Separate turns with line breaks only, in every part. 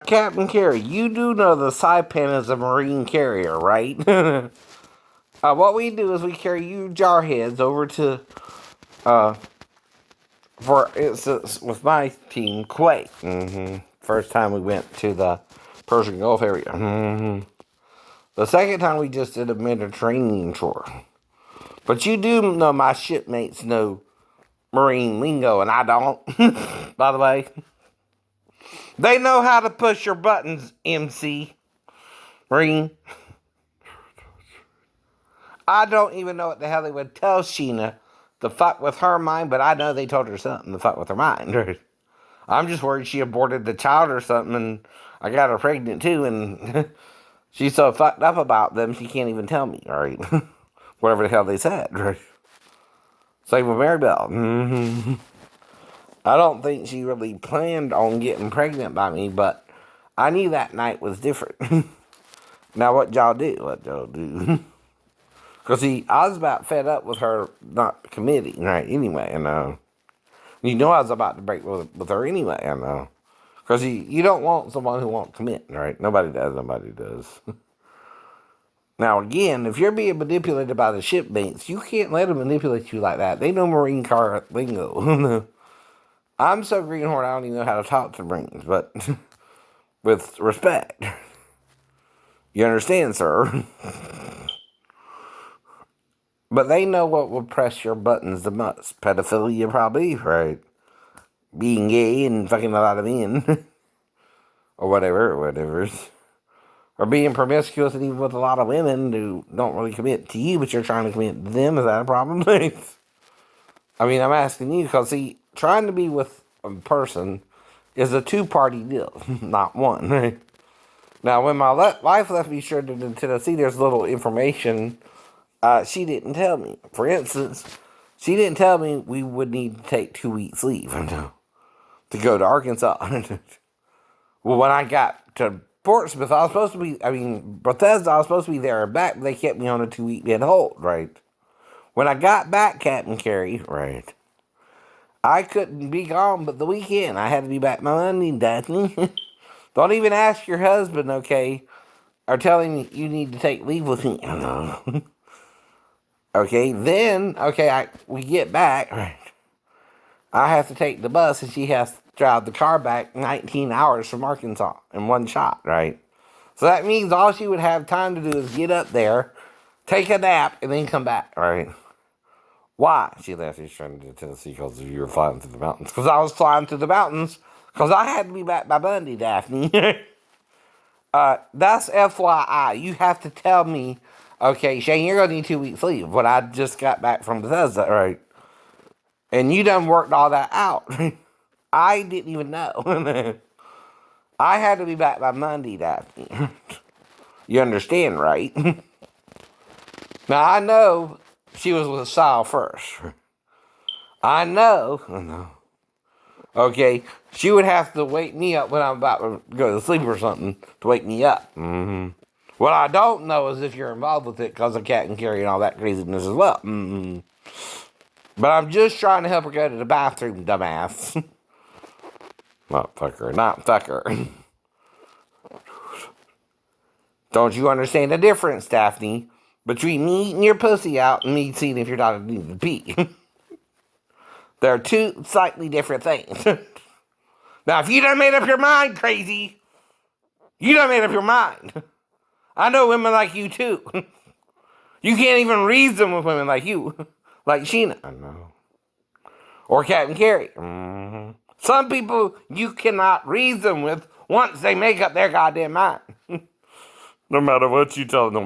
Captain Carey, you do know the Saipan is a marine carrier, right? What we do is we carry you jarheads over to, uh, for instance, with my team, Kuwait. First time we went to the Persian Gulf area. The second time we just did a Mediterranean tour. But you do know my shipmates know marine lingo, and I don't, by the way. They know how to push your buttons, MC. Marine. I don't even know what the hell they would tell Sheena to fuck with her mind, but I know they told her something to fuck with her mind. I'm just worried she aborted the child or something, and I got her pregnant too, and she's so fucked up about them, she can't even tell me, right? Whatever the hell they said, right? Same with Mary Bell. I don't think she really planned on getting pregnant by me, but I knew that night was different. Now, what y'all do? What y'all do? Because, see, I was about fed up with her not committing, right? Anyway, and you know I was about to break with her anyway, and because you don't want someone who won't commit, right? Nobody does, nobody does. Now, again, if you're being manipulated by the shipmates, you can't let them manipulate you like that. They know Marine car lingo. I'm so greenhorn, I don't even know how to talk to Marines, but with respect. You understand, sir? But they know what will press your buttons the most. Pedophilia, probably, right? Being gay and fucking a lot of men. Or whatever. Or being promiscuous and even with a lot of women who don't really commit to you, but you're trying to commit to them. Is that a problem? I mean, I'm asking you, because, see, trying to be with a person is a two-party deal, not one, right? Now, when my wife left me stranded in Tennessee, there's little information she didn't tell me. For instance, she didn't tell me we would need to take 2 weeks leave to go to Arkansas. Well, when I got to Portsmouth, I was supposed to be, Bethesda, I was supposed to be there and back, but they kept me on a 2-week bed hold, right? When I got back, Captain Carey, right, I couldn't be gone but the weekend. I had to be back Monday, Daphne. Don't even ask your husband, okay, or tell him you need to take leave with me. Okay, then, we get back, right. I have to take the bus, and she has to drive the car back 19 hours from Arkansas in one shot, right? So that means all she would have time to do is get up there, take a nap, and then come back, right? Why? She left me stranded in Tennessee because you were flying through the mountains. Because I was flying through the mountains, because I had to be back by Monday, Daphne. That's FYI. You have to tell me, okay, Shane, you're going to need 2 weeks leave when I just got back from Bethesda, right? And you done worked all that out. I didn't even know. I had to be back by Monday, Daphne. You understand, right? Now, I know she was with Sal first. I know. Okay, she would have to wake me up when I'm about to go to sleep or something to wake me up. What I don't know is if you're involved with it because of Captain Carey and all that craziness as well. But I'm just trying to help her go to the bathroom, dumbass. Not fucker. Don't you understand the difference, Daphne, between me eating your pussy out and me seeing if your daughter needs to pee? They're two slightly different things. Now, if you done made up your mind, crazy, you done made up your mind. I know women like you, too. You can't even reason with women like you. Like Sheena. I know. Or Captain Carey. Some people you cannot reason with once they make up their goddamn mind. No matter what you tell them.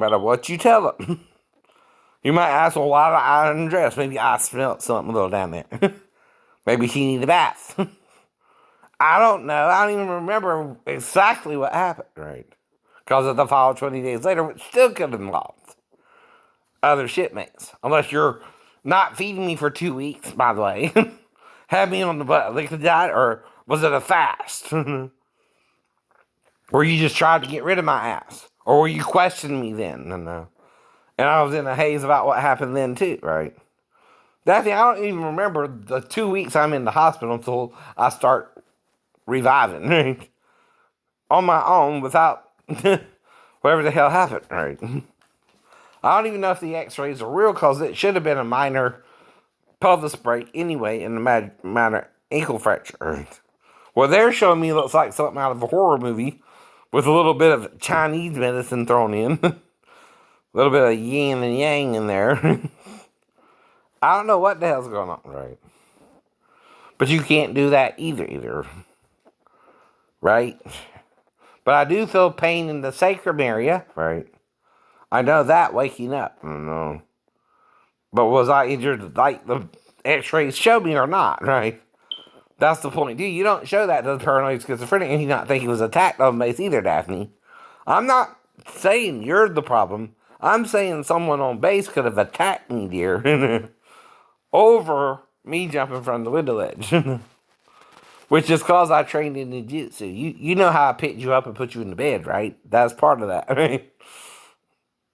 You might ask, well, why do I undress? Maybe I smelled something a little down there. Maybe she needed a bath. I don't know. I don't even remember exactly what happened, right? Because of the fall 20 days later, which still could involve other shipmates. Unless you're not feeding me for 2 weeks, by the way. Have me on the liquid diet, or was it a fast? Or you just tried to get rid of my ass? Or were you questioning me then? And I was in a haze about what happened then too, right? Daphne, I don't even remember the 2 weeks I'm in the hospital until I start reviving, right? on my own without whatever the hell happened, right? I don't even know if the x-rays are real because it should have been a minor pelvis break anyway and a minor ankle fracture. Right? Well, they're showing me looks like something out of a horror movie with a little bit of Chinese medicine thrown in. A little bit of yin and yang in there. I don't know what the hell's going on, right? But you can't do that either. Right? But I do feel pain in the sacrum area, right? I know that waking up. I don't know. But was I injured like the x-rays showed me or not, right? That's the point, dude. You don't show that to the paranoid schizophrenic and you not think he was attacked on base either, Daphne. I'm not saying you're the problem. I'm saying someone on base could have attacked me, dear. Over me jumping from the window ledge. Which is cause I trained in ninjutsu. You know how I picked you up and put you in the bed, right? That's part of that, right?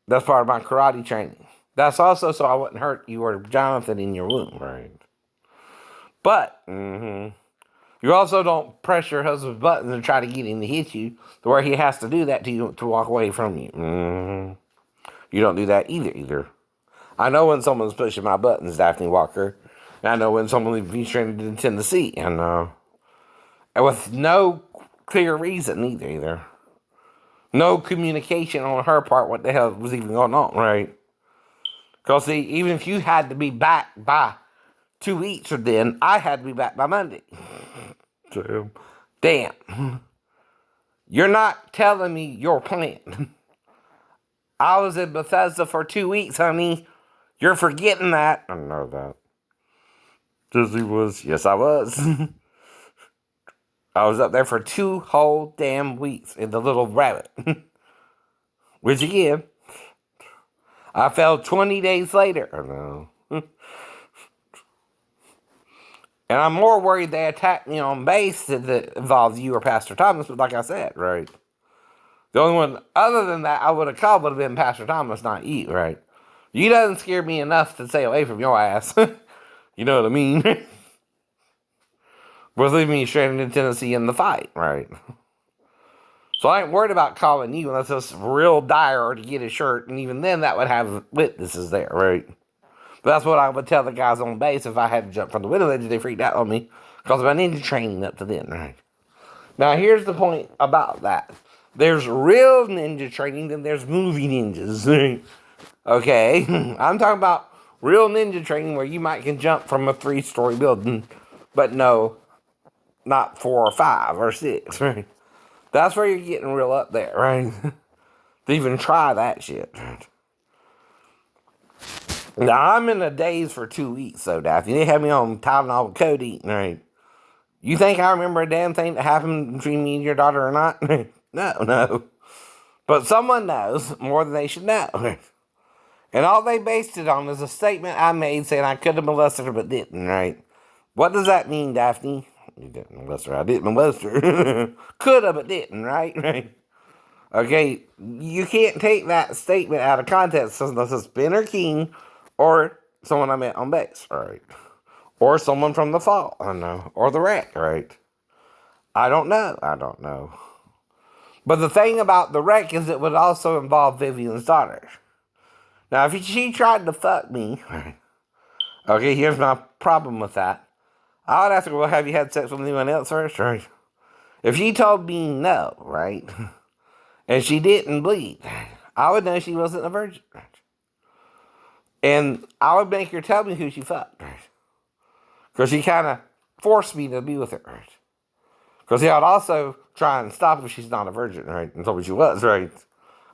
That's part of my karate training. That's also so I wouldn't hurt you or Jonathan in your womb, right? But, you also don't press your husband's buttons and try to get him to hit you to where he has to do that to you to walk away from you. You don't do that either. I know when someone's pushing my buttons, Daphne Walker. And I know when someone be trained in Tennessee. And with no clear reason either. No communication on her part what the hell was even going on, right? Because, see, even if you had to be back by 2 weeks or then, I had to be back by Monday. So, damn. You're not telling me your plan. I was in Bethesda for 2 weeks, honey. You're forgetting that. I know that. Disney was. Yes, I was. I was up there for 2 whole damn weeks in the Little Rabbit. Which again, I fell 20 days later. I know. And I'm more worried they attacked me on base that involves you or Pastor Thomas, but like I said, right? The only one other than that I would have called would have been Pastor Thomas, not you, right? You doesn't scare me enough to stay away from your ass. You know what I mean? Was leaving me stranded in Tennessee in the fight, right? So I ain't worried about calling you unless it's real dire to get a shirt, and even then that would have witnesses there, right? But that's what I would tell the guys on base if I had to jump from the window ledge. They freaked out on me because of my ninja training up to then, right? Now here's the point about that. There's real ninja training, then there's movie ninjas. Okay? I'm talking about real ninja training where you might can jump from a 3-story building, but no, not 4 or 5 or 6, right? That's where you're getting real up there, right? To even try that shit. Now, I'm in a daze for 2 weeks, though, Daphne. They had me on Tylenol with codeine, right? You think I remember a damn thing that happened between me and your daughter or not? No. But someone knows more than they should know. And all they based it on is a statement I made saying I could have molested her but didn't, right? What does that mean, Daphne? You didn't molest her. I didn't molest her. Could have but didn't, right? Okay, you can't take that statement out of context unless it's Ben or King or someone I met on base, right? Or someone from the fall, I don't know. Or the wreck, right? I don't know. But the thing about the wreck is it would also involve Vivian's daughter. Now, if she tried to fuck me, okay, here's my problem with that. I would ask her, well, have you had sex with anyone else first, right? If she told me no, right, and she didn't bleed, I would know she wasn't a virgin, right? And I would make her tell me who she fucked, right? Because she kind of forced me to be with her, right? Because I would also try and stop if she's not a virgin, right? And told me she was, right?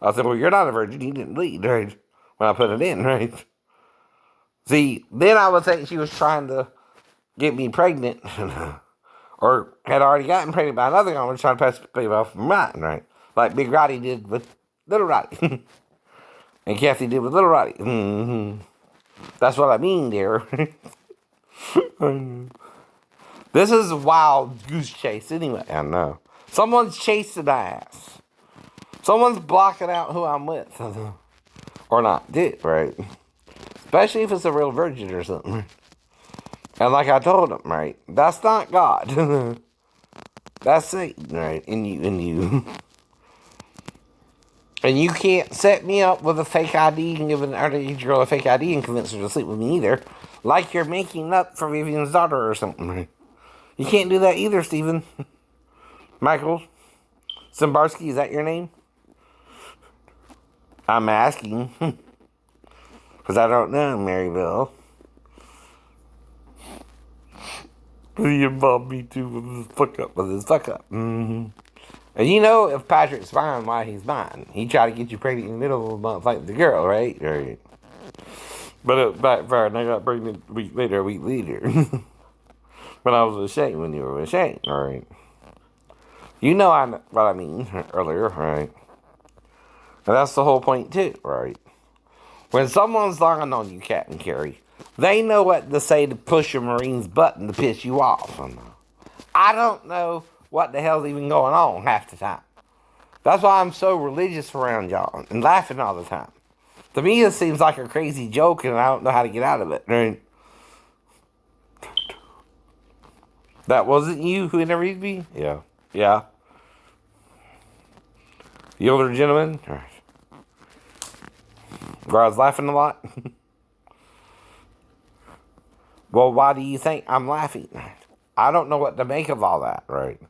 I said, well, you're not a virgin, you didn't bleed, right? When I put it in, right? See, then I would think she was trying to get me pregnant, or had already gotten pregnant by another guy and was trying to pass the baby off from mine, right? Like Big Roddy did with Little Roddy. And Kathy did with Little Roddy. Mm-hmm. That's what I mean, dear. This is a wild goose chase anyway. I know. Someone's chasing my ass. Someone's blocking out who I'm with. Or not did, right? Especially if it's a real virgin or something. And like I told him, right? That's not God. That's it, right? And you can't set me up with a fake ID and give an underage girl a fake ID and convince her to sleep with me either. Like you're making up for Vivian's daughter or something, right? You can't do that either, Stephen. Michael Zimbarski, is that your name? I'm asking. Because I don't know, Maryville. He involved me too with his fuck up. Mm-hmm. And you know if Patrick's fine, why he's mine. He tried to get you pregnant in the middle of the month like the girl, right? Right. But it backfired and I got pregnant a week later. When I was ashamed, when you were ashamed, alright? You know what I mean earlier, right? And that's the whole point too, right? When someone's lying on you, Captain Carey, they know what to say to push a Marine's button to piss you off. I don't know what the hell's even going on half the time. That's why I'm so religious around y'all and laughing all the time. To me, it seems like a crazy joke and I don't know how to get out of it. Right? That wasn't you who interviewed me? Yeah. Yeah. The older gentleman? All right. Where I was laughing a lot? Well, why do you think I'm laughing? I don't know what to make of all that, right?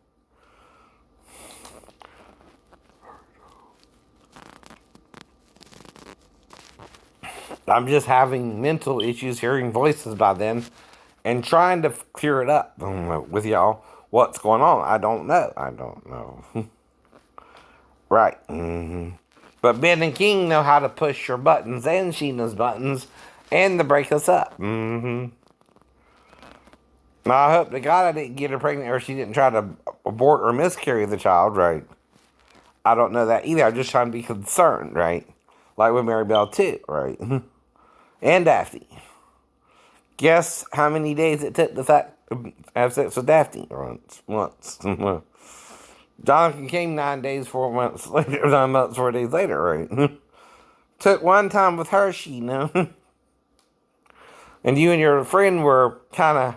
I'm just having mental issues hearing voices by then and trying to clear it up with y'all. What's going on? I don't know. Right. Mm-hmm. But Ben and King know how to push your buttons and Sheena's buttons and to break us up. Mm-hmm. Now, I hope to God I didn't get her pregnant or she didn't try to abort or miscarry the child, right? I don't know that either. I'm just trying to be concerned, right? Like with Mary Bell, too, right? And Daphne. Guess how many days it took to have sex with Daphne? Once. Jonathan came 9 days, 4 months later, 9 months, 4 days later, right? Took one time with her, Sheena. And you and your friend were kind of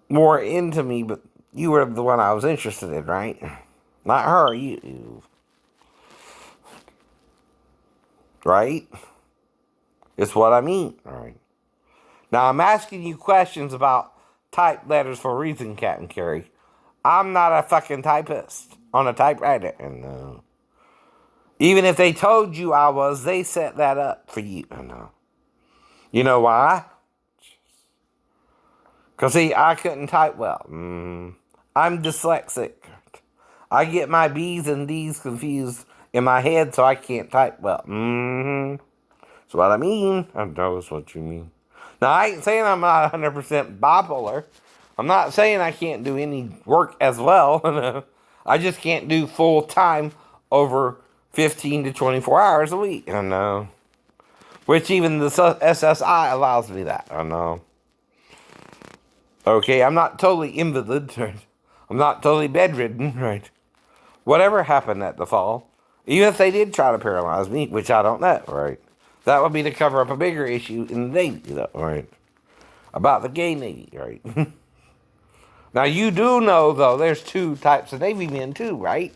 more into me, but you were the one I was interested in, right? Not her, you. Right? It's what I mean, right? Now, I'm asking you questions about typed letters for a reason, Captain Carey. I'm not a fucking typist on a typewriter. And even if they told you I was, they set that up for you. You know why? Because, see, I couldn't type well. I'm dyslexic. I get my B's and D's confused in my head, so I can't type well. That's what I mean. I know it's what you mean. Now, I ain't saying I'm not 100% bipolar. I'm not saying I can't do any work as well. I just can't do full time over 15 to 24 hours a week. I know. Which even the SSI allows me that. I know. Okay, I'm not totally invalid. Right? I'm not totally bedridden. Right? Whatever happened at the fall, even if they did try to paralyze me, which I don't know. Right? That would be to cover up a bigger issue in the Navy, though. Right? About the gay Navy. Right? Now, you do know, though, there's two types of Navy men, too, right?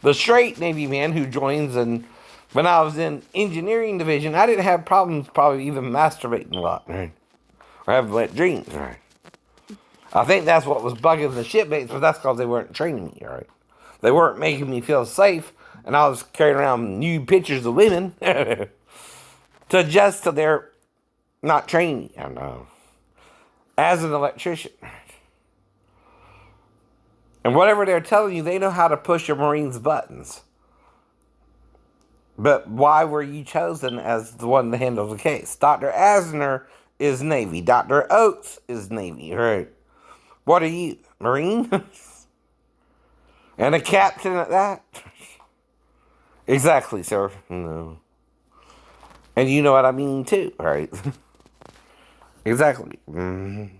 The straight Navy man who joins, and when I was in engineering division, I didn't have problems probably even masturbating a lot, right? Or having wet dreams, right? I think that's what was bugging the shipmates, but that's because they weren't training me, right? They weren't making me feel safe, and I was carrying around nude pictures of women to adjust to their not training me, I know. As an electrician. And whatever they're telling you, they know how to push your Marines' buttons. But why were you chosen as the one to handle the case? Dr. Asner is Navy. Dr. Oates is Navy, right? What are you, Marine? And a captain at that? Exactly, sir. No. And you know what I mean, too, right? Exactly. Mm-hmm.